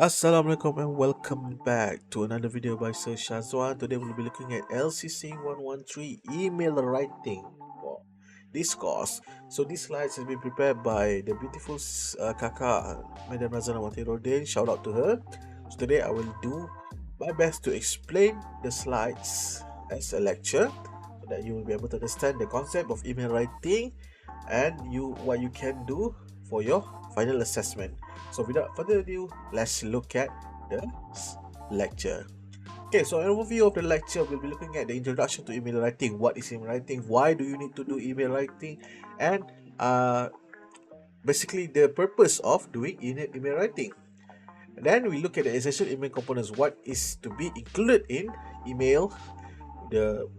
Assalamualaikum and welcome back to another video by Sir Shazwan. Today we'll be looking at LCC113 email writing for this course. So these slides have been prepared by the beautiful Kaka Madam Razana Rodin. Shout out to her. So today I will do my best to explain the slides as a lecture so that you will be able to understand the concept of email writing and what you can do for your final assessment. So without further ado, let's look at the lecture. Okay, so an overview of the lecture, we'll be looking at the introduction to email writing. What is email writing? Why do you need to do email writing? And basically the purpose of doing email writing. And then we look at the essential email components. What is to be included in email?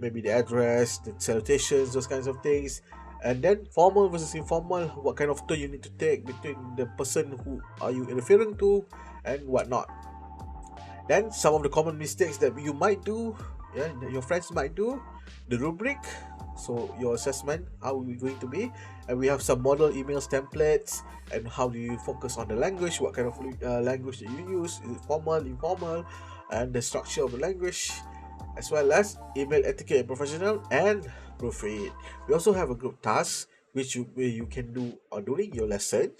Maybe the address, the salutations, those kinds of things. And then formal versus informal, what kind of tone you need to take between the person who are you referring to and whatnot. Then some of the common mistakes that you might do, your friends might do, the rubric, so your assessment, how are we going to be, and we have some model emails templates, and how do you focus on the language, what kind of language that you use, is it formal, informal, and the structure of the language, as well as email etiquette and professional, and proofread. We also have a group task which you can do during your lesson,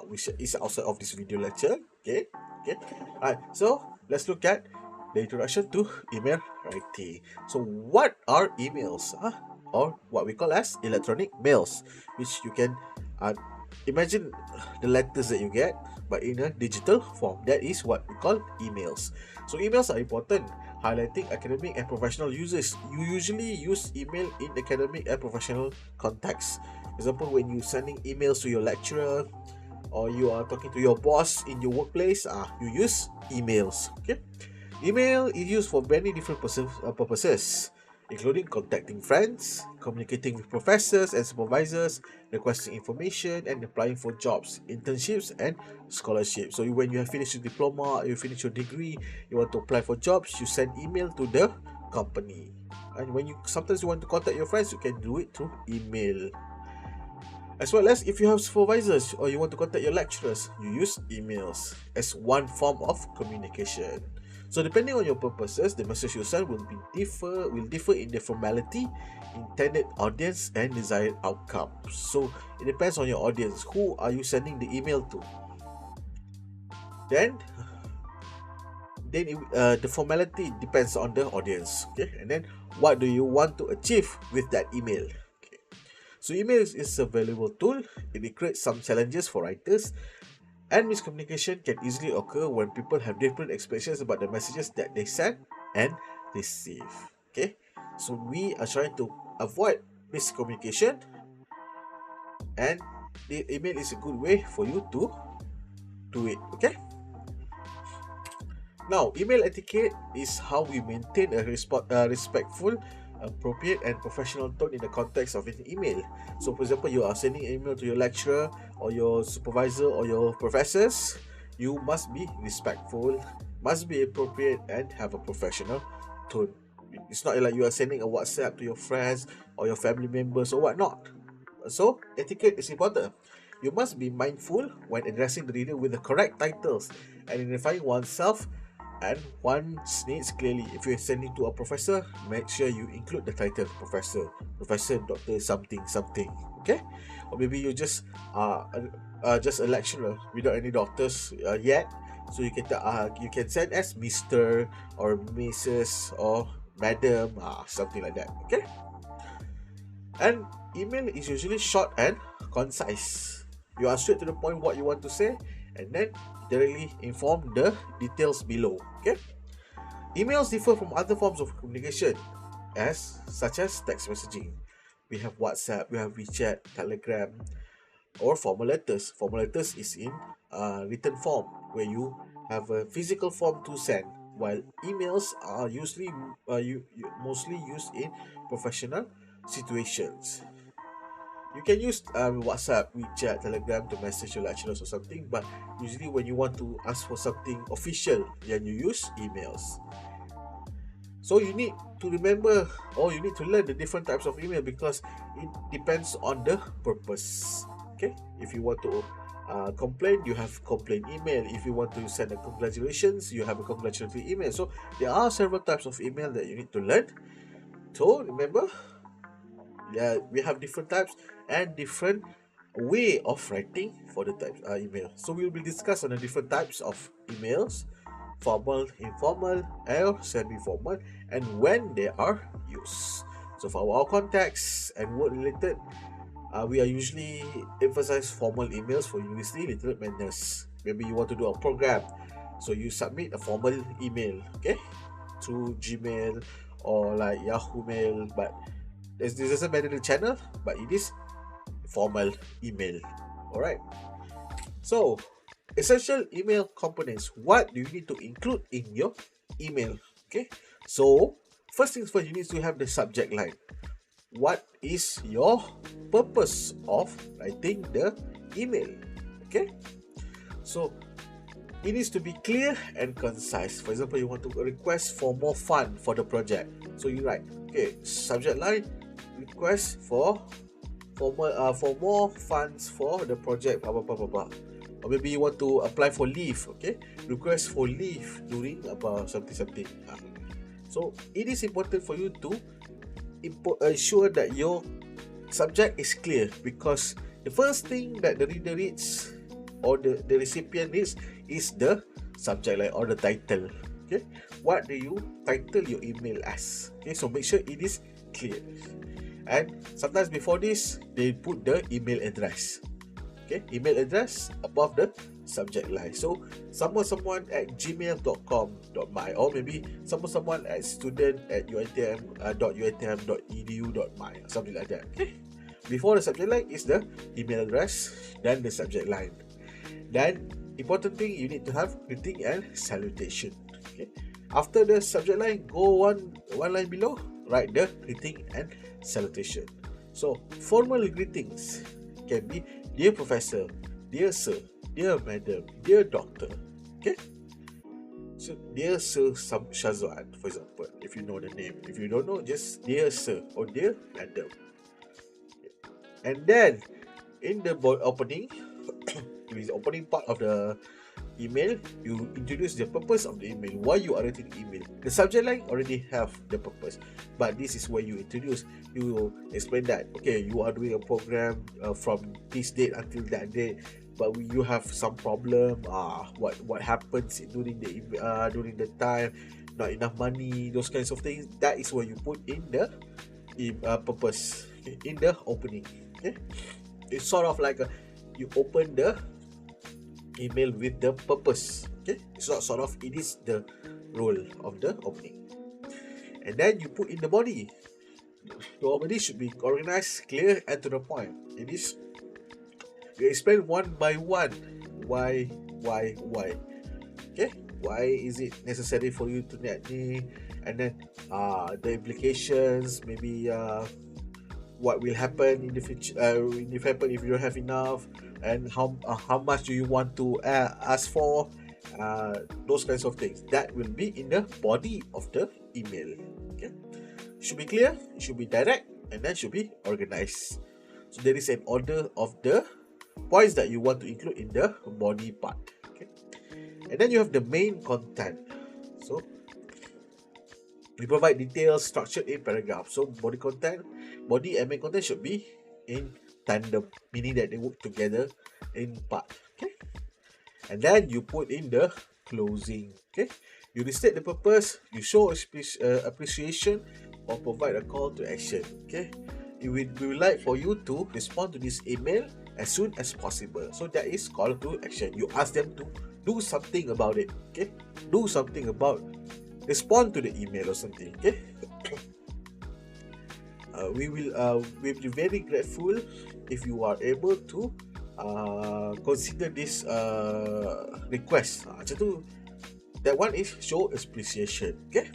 which is outside of this video lecture. Okay. Alright, so let's look at the introduction to email writing. So what are emails? Or what we call as electronic mails, which you can imagine the letters that you get, but in a digital form. That is what we call emails. So emails are important, highlighting academic and professional users. You usually use email in academic and professional context. For example, when you're sending emails to your lecturer or you are talking to your boss in your workplace, you use emails. Okay, email is used for many different purposes, including contacting friends, communicating with professors and supervisors, requesting information, and applying for jobs, internships, and scholarships. So when you have finished your diploma, you finish your degree, you want to apply for jobs, you send email to the company. And when sometimes you want to contact your friends, you can do it through email. As well as if you have supervisors or you want to contact your lecturers, you use emails as one form of communication. So depending on your purposes, the message you send will differ in the formality, intended audience, and desired outcome. So it depends on your audience. Who are you sending the email to? Then the formality depends on the audience. Okay, and then what do you want to achieve with that email? Okay, so email is a valuable tool. It creates some challenges for writers. And miscommunication can easily occur when people have different expectations about the messages that they send and receive. Okay, so we are trying to avoid miscommunication, and the email is a good way for you to do it. Okay, now email etiquette is how we maintain a respectful, appropriate, and professional tone in the context of an email. So for example, you are sending an email to your lecturer or your supervisor or your professors, you must be respectful, must be appropriate, and have a professional tone. It's not like you are sending a WhatsApp to your friends or your family members or whatnot. So etiquette is important. You must be mindful when addressing the reader with the correct titles and identifying oneself and one's needs clearly. If you're sending to a professor, make sure you include the title professor, doctor, something. Okay, or maybe you just a lecturer without any doctors yet, so you can send as Mr. or Mrs. or Madam, something like that. Okay, and email is usually short and concise. You are straight to the point what you want to say, and then directly inform the details below. Okay, emails differ from other forms of communication such as text messaging. We have WhatsApp, we have WeChat, Telegram, or formal letters. Formal letters is in written form where you have a physical form to send, while emails are usually mostly used in professional situations. You can use WhatsApp, WeChat, Telegram to message your lecturers or something, but usually when you want to ask for something official, then you use emails. So you need to remember, or you need to learn the different types of email, because it depends on the purpose. Okay, if you want to complaint, you have complaint email. If you want to send a congratulations, you have a congratulatory email. So there are several types of email that you need to learn. So remember, yeah, we have different types and different way of writing for the types email. So we will be discuss on the different types of emails: formal, informal, or semi-formal, and when they are used. So for our context and word related, we are usually emphasize formal emails for university literate manners. Maybe you want to do a program, so you submit a formal email, okay, through Gmail or like Yahoo Mail. But this doesn't matter the channel, but it is formal email. All right. So essential email components. What do you need to include in your email? Okay. So first things first, you need to have the subject line. What is your purpose of writing the email? Okay. So it needs to be clear and concise. For example, you want to request for more fund for the project. So you write, okay, subject line, request for more funds for the project, blah blah blah blah blah. Or maybe you want to apply for leave, okay, request for leave during about something. So it is important for you to ensure that your subject is clear, because the first thing that the reader reads or the recipient reads is the subject line or the title. Okay, what do you title your email as? Okay, so make sure it is clear. And sometimes before this, they put the email address. Okay, email address above the subject line. So someone at gmail.com.my, or maybe someone at student at uitm.uitm.edu.my, something like that. Okay, before the subject line is the email address, then the subject line. Then important thing, you need to have greeting and salutation. Okay, after the subject line, go one line below, write the greeting and salutation. So formal greetings can be dear professor, dear sir, dear madam, dear doctor. Okay, so dear sir Shazwan, for example, if you know the name. If you don't know, just dear sir or dear madam. And then in the opening with the opening part of the email, you introduce the purpose of the email, why you are writing the email. The subject line already have the purpose, but this is where you introduce. You explain that, okay, you are doing a program from this date until that date, but you have some problem. What happens during the time, not enough money, those kinds of things. That is where you put in the purpose, okay, in the opening. Okay, it's sort of like you open the email with the purpose. Okay, it's not sort of, it is the role of the opening. And then you put in the body. The body should be organized, clear, and to the point. It is, you explain one by one why. Okay, why is it necessary for you to net me, and then the implications, maybe what will happen in the future, if you don't have enough, and how much do you want to ask for, those kinds of things. That will be in the body of the email. Okay, it should be clear, it should be direct, and then should be organized. So there is an order of the points that you want to include in the body part. Okay, and then you have the main content. So we provide details structured in paragraph. So body and main content should be in tandem, meaning that they work together in part. Okay, and then you put in the closing. Okay, you restate the purpose, you show appreciation, or provide a call to action. Okay, we would like for you to respond to this email as soon as possible. So that is call to action. You ask them to do something about it. Okay, do something about, respond to the email or something. Okay, we will be very grateful if you are able to consider this request. Macam tu, that one is show appreciation. Okay,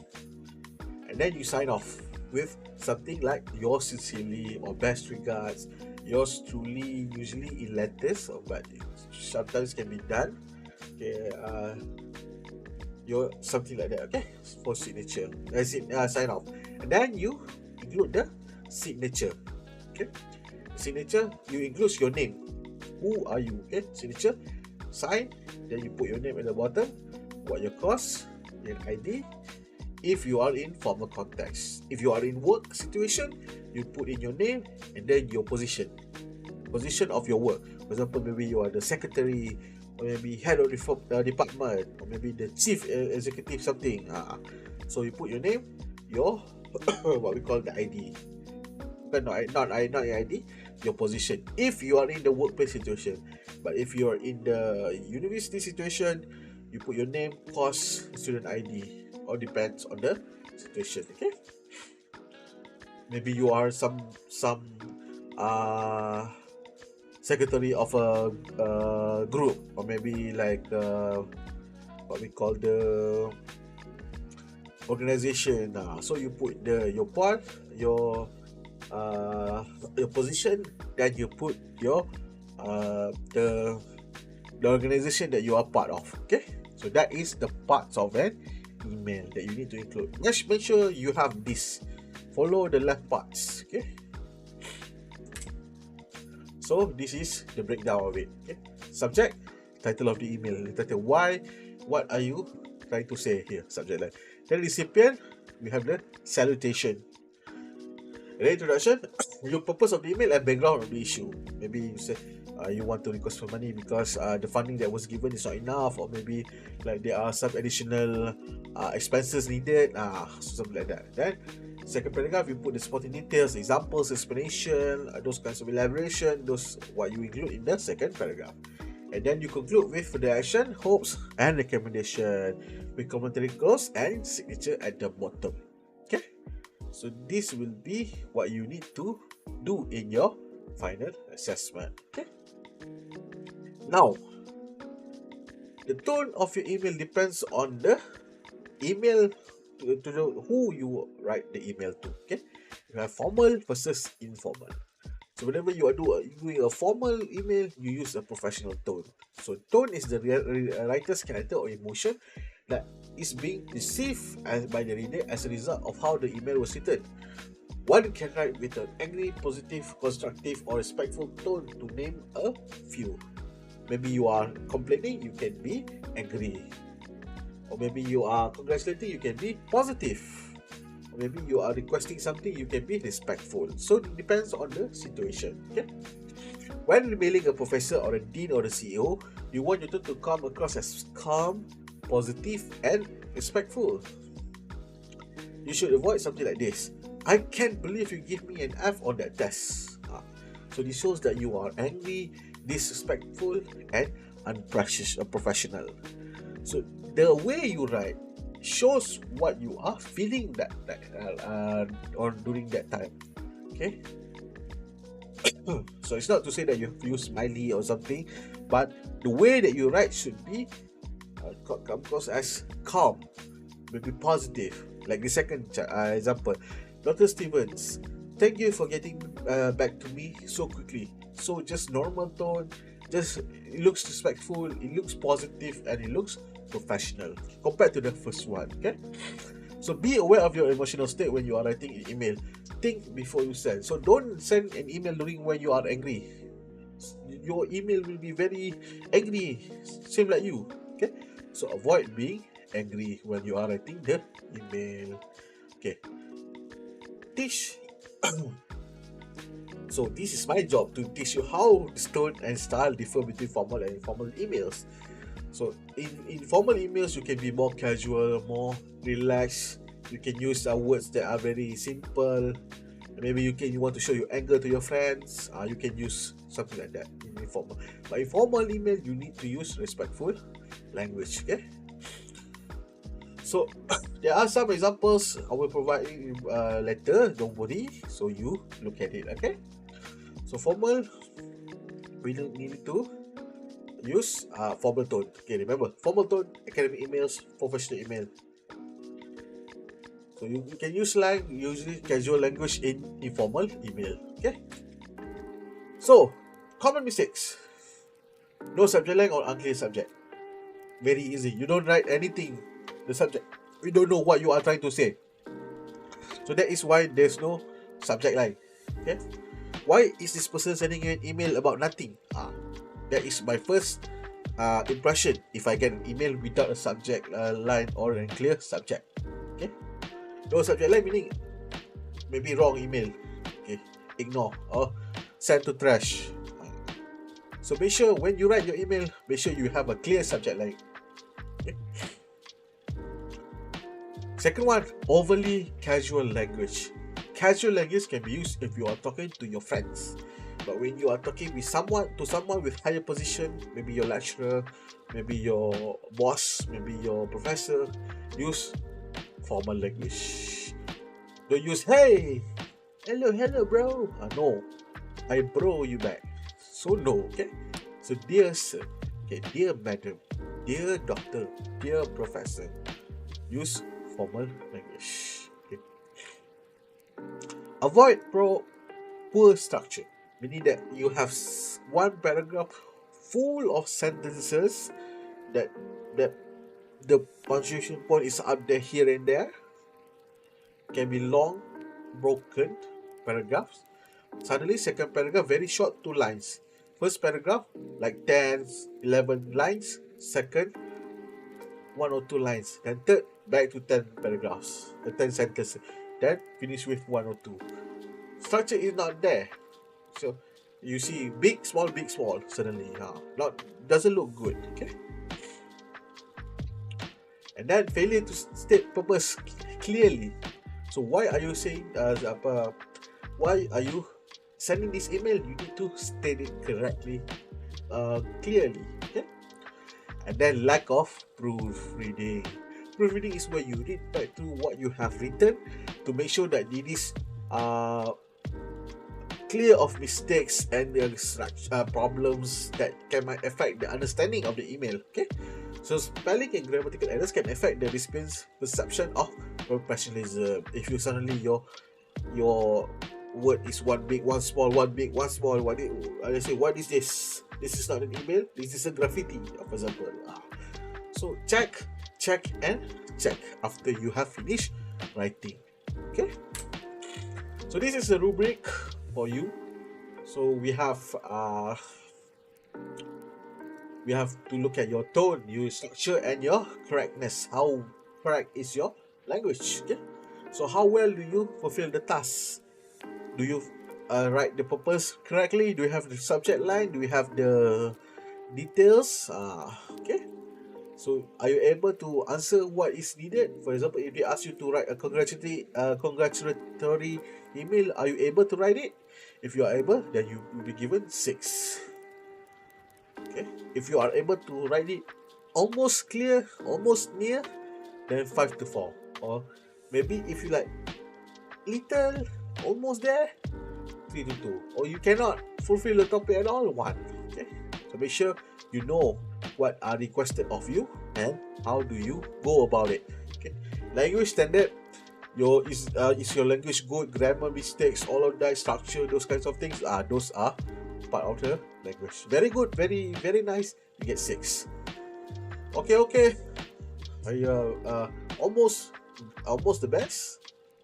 and then you sign off with something like yours sincerely or best regards, yours truly, usually in letters, but sometimes can be done. Okay, your something like that. Okay, for signature, sign off, and then you include the signature. Okay, signature, you include your name. who are you? Okay, signature, sign, then you put your name at the bottom, what your course, then ID. If you are in formal context, if you are in work situation, you put in your name and then your position of your work. For example, maybe you are the secretary, or maybe head of the department, or maybe the chief executive something. So you put your name, your what we call the ID, but not your ID, your position. If you are in the workplace situation, but if you are in the university situation, you put your name, course, student ID. Or depends on the situation. Okay, maybe you are some secretary of a group, or maybe like what we call the organization. So you put your part, your position, then you put your the organization that you are part of. Okay, so that is the parts of an email that you need to include. Just make sure you have this. Follow the left parts. Okay, so this is the breakdown of it. Okay, subject, title of the email, the title, why, what are you trying to say here, subject line. Then recipient, we have the salutation, the introduction, your purpose of the email, and background of the issue. Maybe you say you want to request for money because the funding that was given is not enough, or maybe like there are some additional expenses needed, so something like that. Then second paragraph, you put the supporting details, examples, explanation, those kinds of elaboration, those what you include in the second paragraph. And then you conclude with the action, hopes, and recommendation with commentary close and signature at the bottom. Okay, so this will be what you need to do in your final assessment. Okay, now the tone of your email depends on the email to the who you write the email to. Okay, you have formal versus informal. So whenever you are doing a formal email, you use a professional tone. So tone is the writer's character or emotion that is being received by the reader as a result of how the email was written. One can write with an angry, positive, constructive, or respectful tone, to name a few. Maybe you are complaining, you can be angry. Or maybe you are congratulating, you can be positive. Or maybe you are requesting something, you can be respectful. So it depends on the situation. Okay. When emailing a professor or a dean or a CEO, you want your tone to come across as calm, positive, and respectful. You should avoid something like this: I can't believe you give me an F on that test. So this shows that you are angry, disrespectful, and unprofessional. So the way you write shows what you are feeling or during that time. Okay. So it's not to say that you have to use smiley or something, but the way that you write should be come across as calm, maybe positive. Like the second example, Dr. Stevens, thank you for getting back to me so quickly. So just normal tone, just it looks respectful, it looks positive, and it looks professional compared to the first one. Okay, so be aware of your emotional state when you are writing an email. Think before you send. So don't send an email during when you are angry. Your email will be very angry, same like you. Okay, so avoid being angry when you are writing the email. Okay, teach. So this is my job to teach you how the tone and style differ between formal and informal emails. So in formal emails, you can be more casual, more relaxed. You can use words that are very simple. Maybe you want to show your anger to your friends. You can use something like that in informal. But in formal email, you need to use respectful language. Okay. So there are some examples I will provide you later. Don't worry. So you look at it. Okay. So formal, we need to use formal tone. Okay, remember, formal tone, academic emails, professional email. So you can use slang, usually casual language in informal email. Okay. So common mistakes: no subject line or unclear subject. Very easy. You don't write anything. The subject, we don't know what you are trying to say. So that is why there's no subject line. Okay. Why is this person sending you an email about nothing? That is my first impression if I get an email without a subject line or a clear subject. Okay, no subject line meaning maybe wrong email. Okay, ignore or send to trash. So make sure when you write your email, make sure you have a clear subject line. Okay. Second one, overly casual language. Casual language can be used if you are talking to your friends, but when you are talking with someone with higher position, maybe your lecturer, maybe your boss, maybe your professor, use formal language. Don't use hey, hello bro. No, I bro you back. So no, okay. So dear sir, okay, dear madam, dear doctor, dear professor, use formal language. Okay. Avoid poor structure, meaning that you have one paragraph full of sentences that the punctuation point is up there, here and there. Can be long, broken paragraphs. Suddenly, second paragraph very short, 2 lines. First paragraph like 10, 11 lines. Second, 1 or 2 lines. Then third, back to 10 paragraphs, 10 sentences. Then finish with 1 or 2. Structure is not there. So you see big, small, suddenly. Doesn't look good. Okay. And then failure to state purpose clearly. So why are you saying why are you sending this email? You need to state it correctly, clearly. Okay. And then lack of proofreading. Proofreading is where you read back through what you have written to make sure that it is clear of mistakes and problems that might affect the understanding of the email. Okay. So spelling and grammatical errors can affect the recipient's perception of professionalism. If you suddenly your word is one big, one small, one big, one small, I say, what is this? This is not an email. This is a graffiti, for example. So check and check after you have finished writing. Okay. So this is a rubric for you. So we have to look at your tone, your structure, and your correctness. How correct is your language? Okay. So how well do you fulfill the task? Do you write the purpose correctly? Do you have the subject line? Do you have the details? Okay. So are you able to answer what is needed? For example, if they ask you to write a congratulatory email, are you able to write it? If you are able, then you will be given 6. Okay. If you are able to write it almost clear, almost near, then 5 to 4. Or maybe if you like little, almost there, 3 to 2. Or you cannot fulfill the topic at all, 1. Okay. So make sure you know what are requested of you and how do you go about it. Okay. Language standard. Is your language good? Grammar mistakes, all of that, structure, those kinds of things. Those are part of the language. Very good, very nice. You get 6. Okay. Almost the best,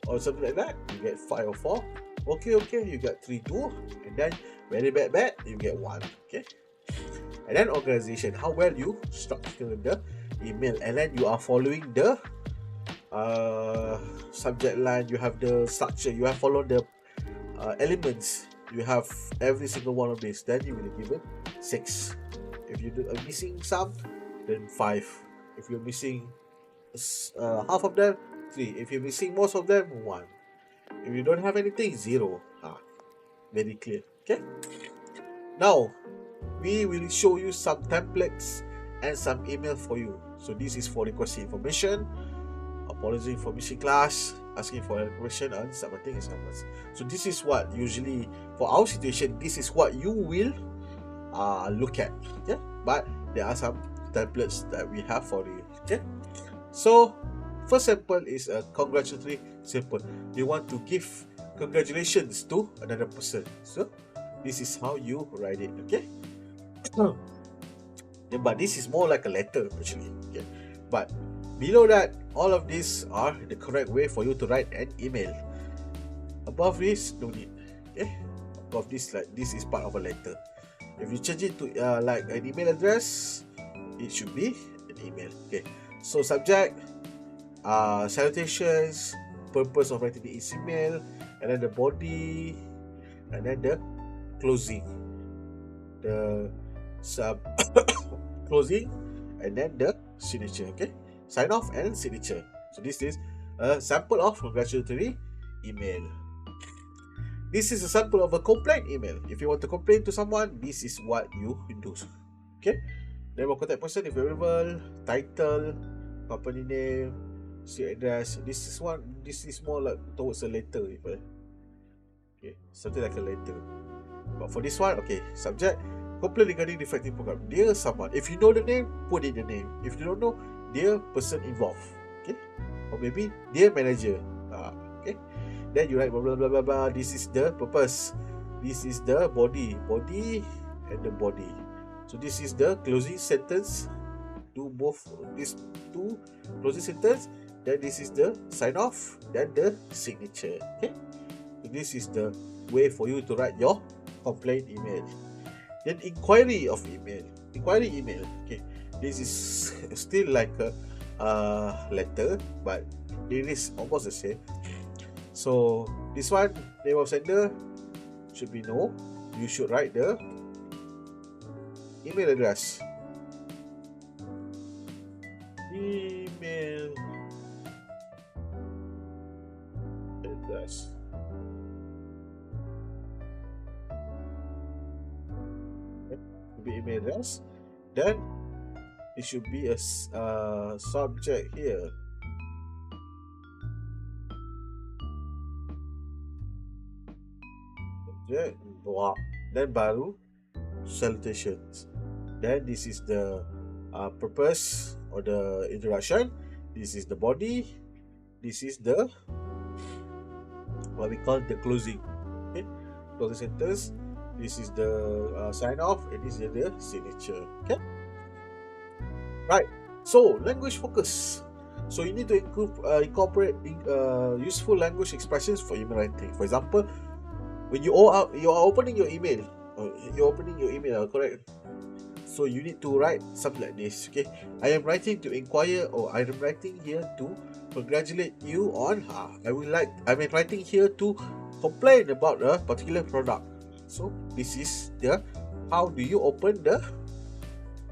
or something like that. You get 5 or 4. Okay. You got 3, 2, and then very bad. You get 1. Okay. And then organization. How well you structure the email, and then you are following the subject line. You have the structure. You have followed the elements. You have every single one of these. Then you will be given 6. If you are missing some, then 5. If you're missing half of them, 3. If you're missing most of them, 1. If you don't have anything, 0. Very clear. Okay. Now we will show you some templates and some email for you. So this is for requesting information, apology for missing class, asking for a question, and submitting assignments. So this is what usually for our situation, this is what you will look at. Okay. But there are some templates that we have for you. Okay. So first sample is a congratulatory sample. You want to give congratulations to another person. So this is how you write it. Okay. Yeah, but this is more like a letter actually. Okay. But below that, all of these are the correct way for you to write an email. Above this, no need. Okay. Above this, like this is part of a letter. If you change it to like an email address, it should be an email. Okay, so subject, salutations, purpose of writing the email, and then the body, and then the closing, the sub closing, and then the signature. Okay, sign off and signature. So this is a sample of congratulatory email. This is a sample of a complaint email. If you want to complain to someone, this is what you do. Okay, name of contact person if available, title, company name, street address. This is more like towards a letter. Okay, something like a letter. But for this one, okay, subject, complaint regarding defective program. Dear someone. If you know the name, put in the name. If you don't know, dear person involved. Okay, or maybe dear manager. Okay. Then you write blah blah blah blah blah. This is the purpose. This is the body, and the body. So this is the closing sentence. Do both these two closing sentence. Then this is the sign off. Then the signature. Okay. So this is the way for you to write your complaint email. Then inquiry email. Okay. This is still like a letter, but it is almost the same. So this one, name of sender should be no. You should write the email address. Email address. Be email address. Then it should be a subject here. Then baru salutations. Then this is the purpose or the introduction. This is the body. This is the what we call the closing. Okay, closing sentence. This is the sign off, and this is the signature. Okay, right. So language focus. So you need to incorporate useful language expressions for email writing. For example, when you are opening your email, correct? So you need to write something like this. Okay, I am writing to inquire, or I am writing here to congratulate you on. I'm writing here to complain about a particular product. So this is the how do you open the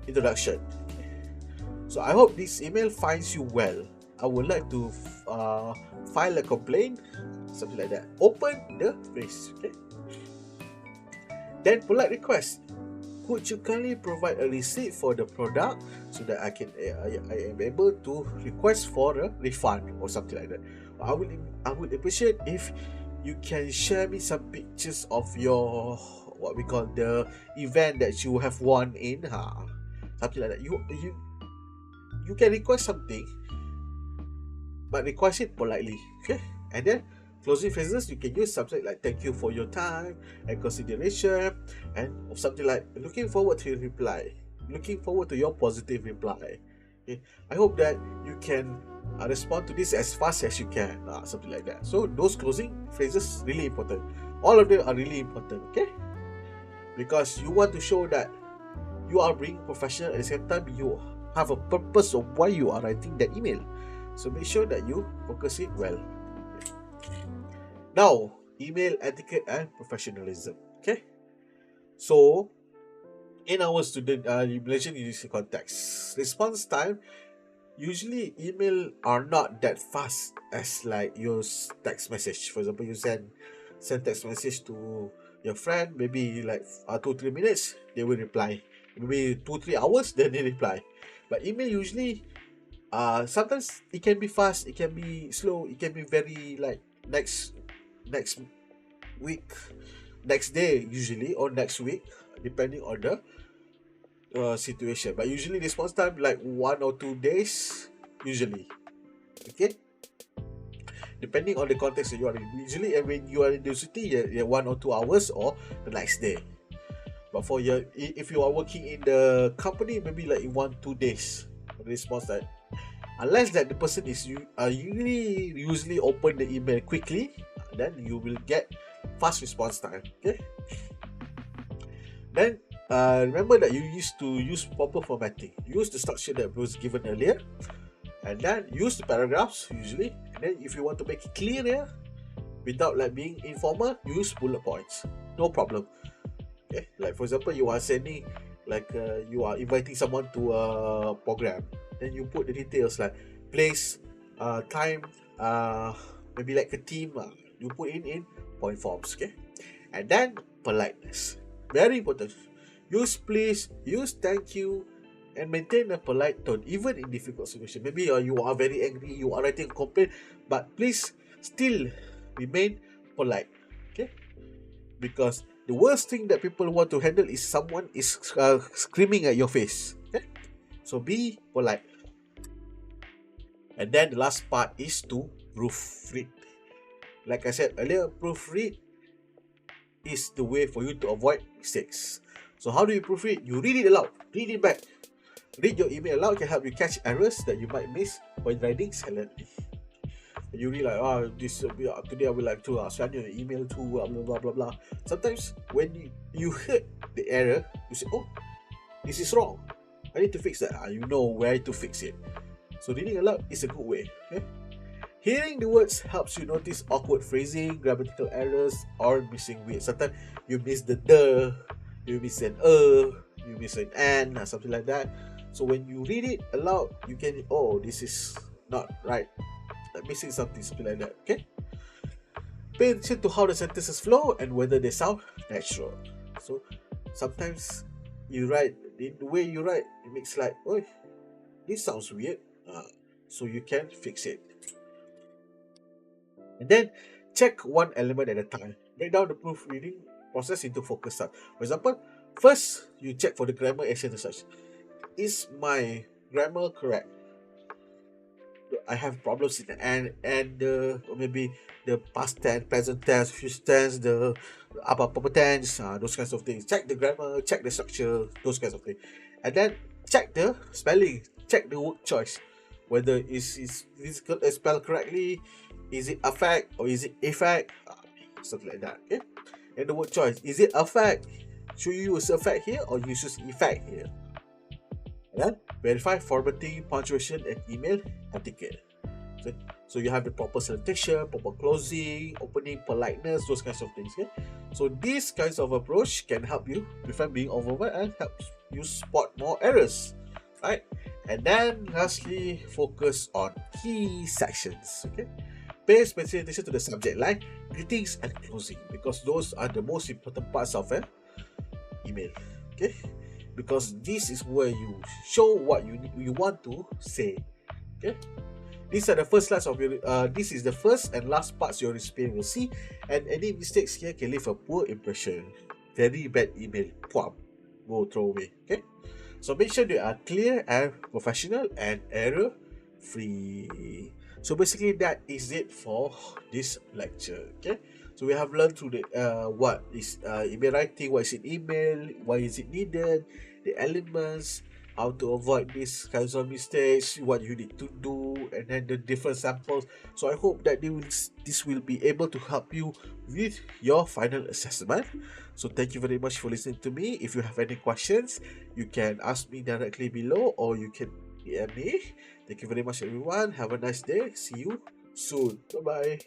introduction. So I hope this email finds you well. I would like to file a complaint, something like that. Open the phrase. Okay. Then polite request. Could you kindly provide a receipt for the product so that I am able to request for a refund or something like that. I would appreciate if you can share me some pictures of your what we call the event that you have won in, something like that. You can request something, but request it politely. Okay, and then closing phrases, you can use something like thank you for your time and consideration, and something like looking forward to your reply, looking forward to your positive reply. Okay, I hope that you can respond to this as fast as you can, something like that. So those closing phrases really important. All of them are really important. Okay, because you want to show that you are being professional, at the same time you have a purpose of why you are writing that email. So make sure that you focus it well. Now, email etiquette and professionalism. Okay, so in our student Malaysian university context, response time, usually email are not that fast as like your text message. For example, you send text message to your friend, maybe like 2-3 minutes they will reply, maybe 2-3 hours then they reply. But email usually sometimes it can be fast, it can be slow, it can be very like next week, next day usually, or next week, depending on the situation. But usually response time like 1 or 2 days usually. Okay, depending on the context that you are in. Usually when you are in the city, 1 or 2 hours or the next day. But for your, if you are working in the company, maybe like in 1-2 days response time, unless that the person is usually open the email quickly, then you will get fast response time. Okay, then remember that you used to use proper formatting. Use the structure that was given earlier, and then use the paragraphs usually. And then if you want to make it clearer without like being informal, use bullet points. No problem. Okay, like for example, you are sending you are inviting someone to a program, then you put the details like place, time, maybe like a team. You put in point forms. Okay, and then politeness, very important. Use please, use thank you, and maintain a polite tone even in difficult situations. Maybe you are very angry, you are writing a complaint, but please still remain polite. Okay, because the worst thing that people want to handle is someone is screaming at your face. Okay, so be polite. And then the last part is to proofread. Like I said earlier, proofread is the way for you to avoid mistakes. So how do you proofread? You read it aloud, read it back. Read your email aloud can help you catch errors that you might miss when writing silently. You read like, today I would like to send you an email to blah blah blah blah. Sometimes when you heard the error, you say, oh, this is wrong, I need to fix that. You know where to fix it. So reading aloud is a good way. Okay? Hearing the words helps you notice awkward phrasing, grammatical errors, or missing words. Sometimes you miss the you miss an you miss an and, or something like that. So when you read it aloud, you can, oh, this is not right. I'm missing something like that. Okay? Pay attention to how the sentences flow and whether they sound natural. So sometimes you write, in the way you write, it makes like, oh, this sounds weird. So you can fix it. And then check one element at a time. Break down the proofreading process into focus tasks. For example, first you check for the grammar, accent, and such. Is my grammar correct? I have problems in the and or maybe the past tense, present tense, future tense, the apa tense, those kinds of things. Check the grammar, check the structure, those kinds of things, and then check the spelling, check the word choice, whether is spelled correctly, is it affect or is it effect, something like that. Okay, and the word choice, is it affect? Should you use affect here or you use effect here? And then verify formatting, punctuation, and email etiquette. So you have the proper salutation, proper closing, opening, politeness, those kinds of things. Okay? So these kinds of approach can help you prevent being overwhelmed and help you spot more errors. Right? And then lastly, focus on key sections. Okay? Pay special attention to the subject line, greetings, and closing, because those are the most important parts of an email. Okay? Because this is where you show what you want to say. Okay, these are the first slides of your. This is the first and last parts your recipient will see, and any mistakes here can leave a poor impression. Very bad email, go throw away. Okay, so make sure they are clear and professional and error free. So basically that is it for this lecture. Okay, so we have learned through the what is email writing, what is an email, why is it needed, the elements, how to avoid these kinds of mistakes, what you need to do, and then the different samples. So I hope that this will be able to help you with your final assessment. So thank you very much for listening to me. If you have any questions, you can ask me directly below or you can DM me. Thank you very much everyone. Have a nice day. See you soon. Bye bye.